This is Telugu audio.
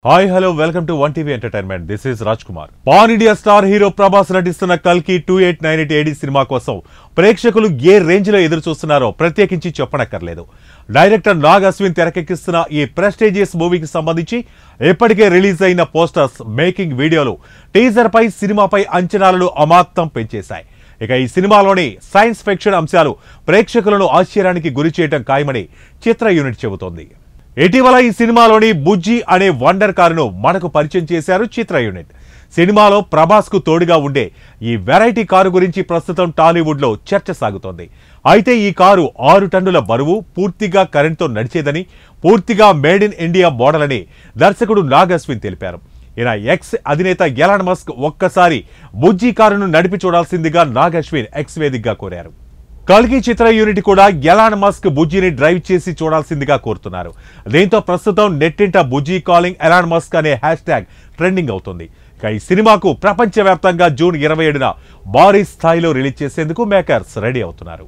Hi hello welcome to one TV entertainment. This is Raj Kumar. Pan India star hero Prabhas నటిస్తున్న కల్కి 2898 AD సినిమా కోసం ప్రేక్షకులు ఏ రేంజ్ లో ఎదురు చూస్తున్నారో ప్రత్యేకించి చెప్పనక్కర్లేదు. డైరెక్టర్ నాగ్ అశ్విన్ తెరకెక్కిస్తున్న ఈ ప్రెస్టీజియస్ మూవీకి సంబంధించి ఇప్పటికే రిలీజ్ అయిన పోస్టర్స్, మేకింగ్ వీడియోలు, టీజర్ పై సినిమాపై అంచనాలను అమాంతం పెంచేశాయి. ఇక ఈ సినిమాలోని సైన్స్ ఫిక్షన్ అంశాలు ప్రేక్షకులను ఆశ్చర్యానికి గురి చేయడం ఖాయమని చిత్ర యూనిట్ చెబుతోంది. ఇటీవల ఈ సినిమాలోని బుజ్జి అనే వండర్ కారును మనకు పరిచయం చేశారు చిత్ర యూనిట్. సినిమాలో ప్రభాస్ కు తోడుగా ఉండే ఈ వెరైటీ కారు గురించి ప్రస్తుతం టాలీవుడ్ లో చర్చ సాగుతోంది. అయితే ఈ కారు 6 టన్నుల బరువు, పూర్తిగా కరెంట్తో నడిచేదని, పూర్తిగా మేడ్ ఇన్ ఇండియా మోడల్ అని దర్శకుడు నాగ్ అశ్విన్ తెలిపారు. ఈయన ఎక్స్ అధినేత ఎలాన్ మస్క్ ఒక్కసారి బుజ్జి కారును నడిపి చూడాల్సిందిగా నాగ్ అశ్విన్ ఎక్స్ వేదికగా కోరారు. కల్కి చిత్ర యూనిట్ కూడా ఎలాన్ మస్క్ బుజ్జిని డ్రైవ్ చేసి చూడాల్సిందిగా కోరుతున్నారు. దీంతో ప్రస్తుతం నెట్టింట బుజ్జి కాలింగ్ ఎలాన్ మస్క్ అనే హ్యాష్ ట్రెండింగ్ అవుతుంది. ఇక ఈ సినిమాకు ప్రపంచవ్యాప్తంగా జూన్ 27న భారీ స్థాయిలో రిలీజ్ చేసేందుకు మేకర్స్ రెడీ అవుతున్నారు.